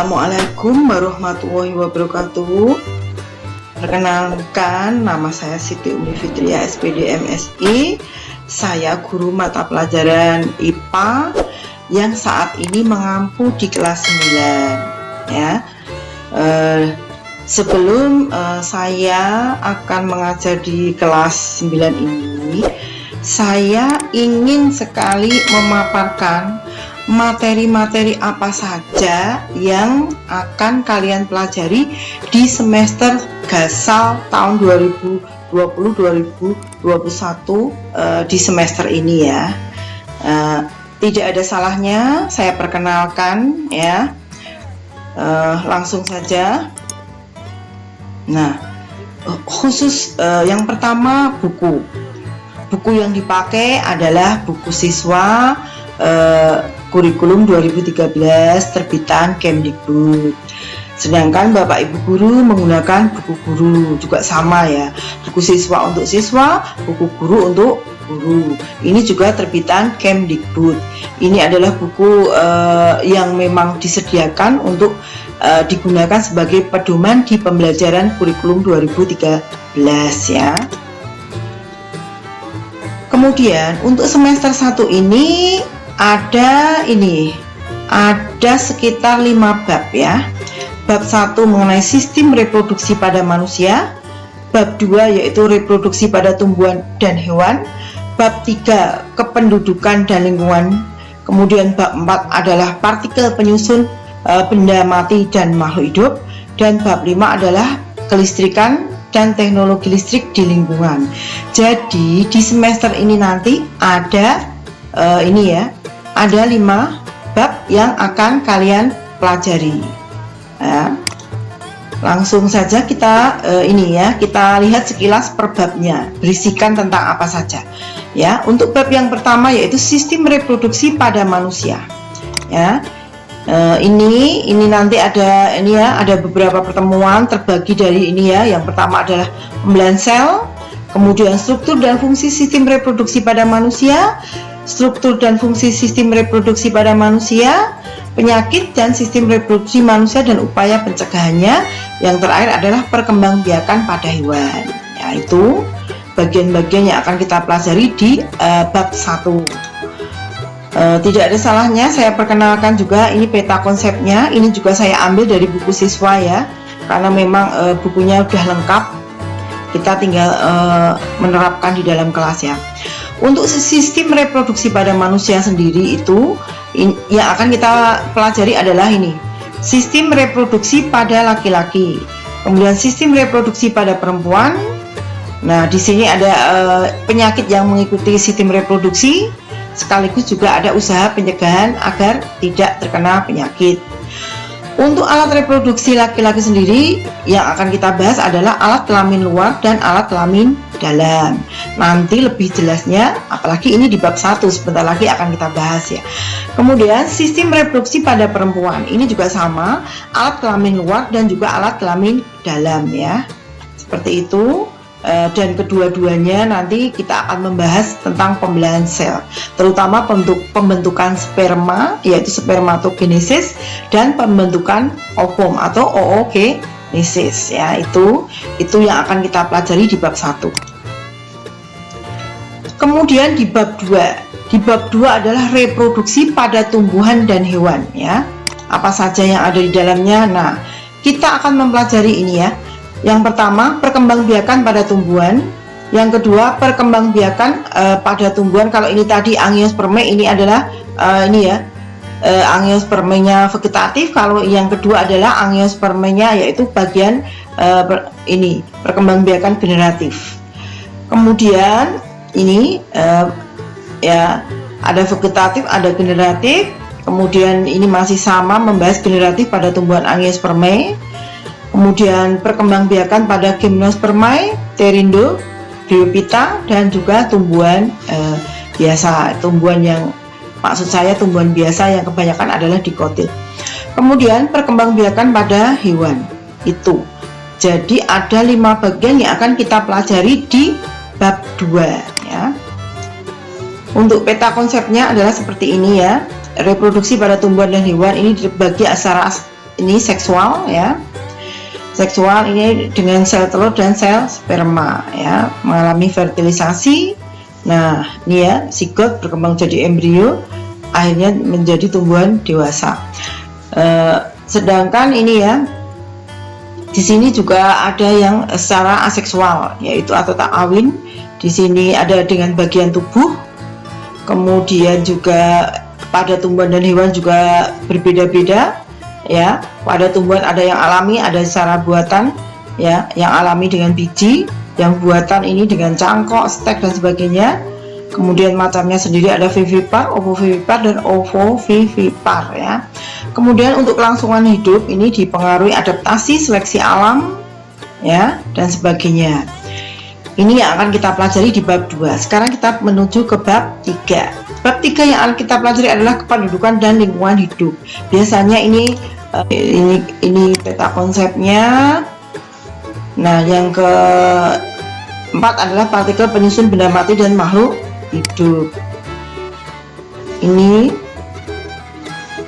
Assalamualaikum warahmatullahi wabarakatuh. Perkenalkan, nama saya Siti Umi Fitriah, SPD MSI. Saya guru mata pelajaran IPA yang saat ini mengampu di kelas 9 ya. Sebelum saya akan mengajar di kelas 9 ini, saya ingin sekali memaparkan materi-materi apa saja yang akan kalian pelajari di semester Gasal tahun 2020-2021 di semester ini ya. Tidak ada salahnya saya perkenalkan ya. Langsung saja. Nah, khusus yang pertama buku yang dipakai adalah buku siswa kurikulum 2013 terbitan Kemdikbud. Sedangkan Bapak Ibu guru menggunakan buku guru juga sama ya. Buku siswa untuk siswa, buku guru untuk guru. Ini juga terbitan Kemdikbud. Ini adalah buku yang memang disediakan untuk digunakan sebagai pedoman di pembelajaran kurikulum 2013 ya. Kemudian untuk semester 1 ini ada sekitar 5 bab ya. Bab 1 mengenai sistem reproduksi pada manusia, bab 2 yaitu reproduksi pada tumbuhan dan hewan, bab 3 kependudukan dan lingkungan, kemudian bab 4 adalah partikel penyusun benda mati dan makhluk hidup, dan bab 5 adalah kelistrikan dan teknologi listrik di lingkungan. Jadi di semester ini nanti ada ada 5 bab yang akan kalian pelajari ya. Langsung saja kita kita lihat sekilas per babnya, berisikan tentang apa saja ya. Untuk bab yang pertama yaitu sistem reproduksi pada manusia ya. Ini nanti ada beberapa pertemuan terbagi dari ini ya. Yang pertama adalah pembelajaran sel, kemudian struktur dan fungsi sistem reproduksi pada manusia, struktur dan fungsi sistem reproduksi pada manusia, penyakit dan sistem reproduksi manusia dan upaya pencegahannya. Yang terakhir adalah perkembangbiakan pada hewan. Yaitu bagian-bagian yang akan kita pelajari di bab 1. Tidak ada salahnya saya perkenalkan juga ini peta konsepnya. Ini juga saya ambil dari buku siswa ya, karena memang bukunya udah lengkap. Kita tinggal menerapkan di dalam kelas ya. Untuk sistem reproduksi pada manusia sendiri itu yang akan kita pelajari adalah ini, sistem reproduksi pada laki-laki, kemudian sistem reproduksi pada perempuan. Nah, di sini ada penyakit yang mengikuti sistem reproduksi, sekaligus juga ada usaha pencegahan agar tidak terkena penyakit. Untuk alat reproduksi laki-laki sendiri yang akan kita bahas adalah alat kelamin luar dan alat kelamin dalam. Nanti lebih jelasnya, apalagi ini di bab 1, sebentar lagi akan kita bahas ya. Kemudian sistem reproduksi pada perempuan, ini juga sama, alat kelamin luar dan juga alat kelamin dalam ya. Seperti itu. Dan kedua-duanya nanti kita akan membahas tentang pembelahan sel, terutama pembentukan sperma yaitu spermatogenesis dan pembentukan ovum atau oogenesis ya. Itu yang akan kita pelajari di bab 1. Kemudian di bab 2 adalah reproduksi pada tumbuhan dan hewan ya. Apa saja yang ada di dalamnya. Nah, kita akan mempelajari ini ya. Yang pertama, perkembangbiakan pada tumbuhan. Yang kedua, perkembangbiakan pada tumbuhan. Kalau ini tadi angiosperme, ini adalah angiospermenya vegetatif. Kalau yang kedua adalah angiospermenya yaitu bagian perkembangbiakan generatif. Kemudian ini ada vegetatif, ada generatif. Kemudian ini masih sama membahas generatif pada tumbuhan angiosperme. Kemudian perkembangbiakan pada gymnospermae, terindo, bryophyta, dan juga tumbuhan biasa. Tumbuhan yang maksud saya tumbuhan biasa yang kebanyakan adalah dikotil. Kemudian perkembangbiakan pada hewan itu. Jadi ada 5 bagian yang akan kita pelajari di bab 2 ya. Untuk peta konsepnya adalah seperti ini ya. Reproduksi pada tumbuhan dan hewan ini dibagi ini seksual ya. Seksual ini dengan sel telur dan sel sperma ya, mengalami fertilisasi. Nah, ini ya, zigot berkembang jadi embrio, akhirnya menjadi tumbuhan dewasa. Sedangkan ini ya, di sini juga ada yang secara aseksual, yaitu atau tak kawin. Di sini ada dengan bagian tubuh. Kemudian juga pada tumbuhan dan hewan juga berbeda-beda. Ya, pada tumbuhan ada yang alami, ada secara buatan, ya, yang alami dengan biji, yang buatan ini dengan cangkok, stek dan sebagainya. Kemudian macamnya sendiri ada vivipar, ovovivipar dan ovovivipar ya. Kemudian untuk kelangsungan hidup ini dipengaruhi adaptasi, seleksi alam, ya, dan sebagainya. Ini yang akan kita pelajari di bab 2. Sekarang kita menuju ke bab 3. Bab 3 yang akan kita pelajari adalah kependudukan dan lingkungan hidup. Biasanya ini peta konsepnya. Nah, yang keempat adalah partikel penyusun benda mati dan makhluk hidup. Ini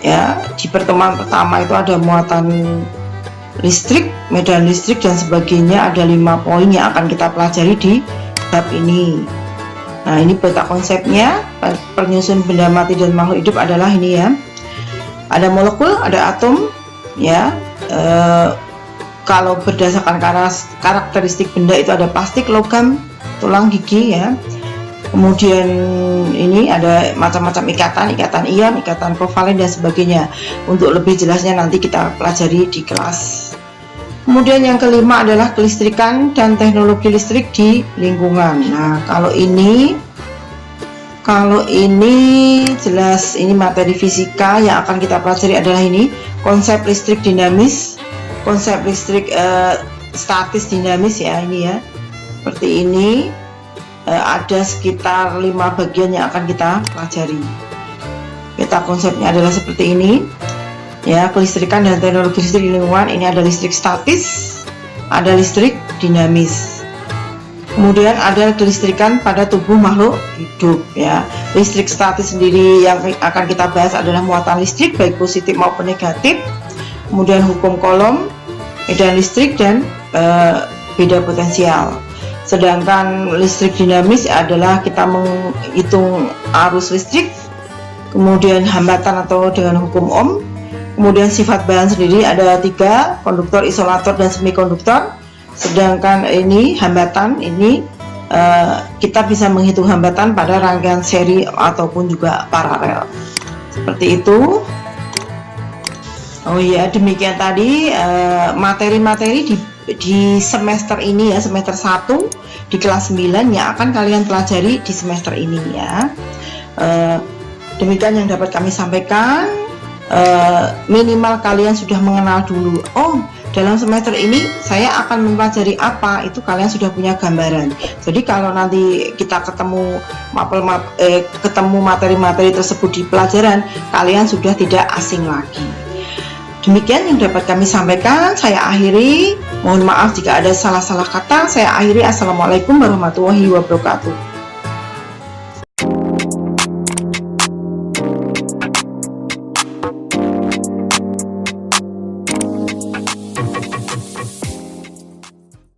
ya, di pertemuan pertama itu ada muatan listrik, medan listrik dan sebagainya. Ada 5 poin yang akan kita pelajari di bab ini. Nah, ini peta konsepnya. Penyusun benda mati dan makhluk hidup adalah ini ya. Ada molekul, ada atom, ya. Kalau berdasarkan karakteristik benda itu ada plastik, logam, tulang, gigi, ya. Kemudian ini ada macam-macam ikatan ion, ikatan kovalen dan sebagainya. Untuk lebih jelasnya nanti kita pelajari di kelas. Kemudian yang kelima adalah kelistrikan dan teknologi listrik di lingkungan. Nah, kalau ini jelas ini materi fisika. Yang akan kita pelajari adalah ini konsep listrik dinamis, konsep listrik statis dinamis ya, ini ya. Seperti ini. Ada sekitar 5 bagian yang akan kita pelajari. Peta konsepnya adalah seperti ini ya, kelistrikan dan teknologi listrik di lingkungan. Ini ada listrik statis, ada listrik dinamis, kemudian ada kelistrikan pada tubuh makhluk hidup ya. Listrik statis sendiri yang akan kita bahas adalah muatan listrik baik positif maupun negatif, kemudian hukum Coulomb, medan listrik dan beda potensial. Sedangkan listrik dinamis adalah kita menghitung arus listrik, kemudian hambatan atau dengan hukum Ohm. Kemudian sifat bahan sendiri ada 3, konduktor, isolator, dan semikonduktor. Sedangkan ini hambatan, ini kita bisa menghitung hambatan pada rangkaian seri ataupun juga paralel. Seperti itu. Oh iya, demikian tadi materi-materi di semester ini ya, semester 1 di kelas 9 yang akan kalian pelajari di semester ini ya. Demikian yang dapat kami sampaikan. Minimal kalian sudah mengenal dulu, oh dalam semester ini saya akan mempelajari apa, itu kalian sudah punya gambaran. Jadi kalau nanti kita ketemu materi-materi tersebut di pelajaran, kalian sudah tidak asing lagi. Demikian yang dapat kami sampaikan. Saya akhiri. Mohon maaf jika ada salah-salah kata. Saya akhiri. Assalamualaikum warahmatullahi wabarakatuh.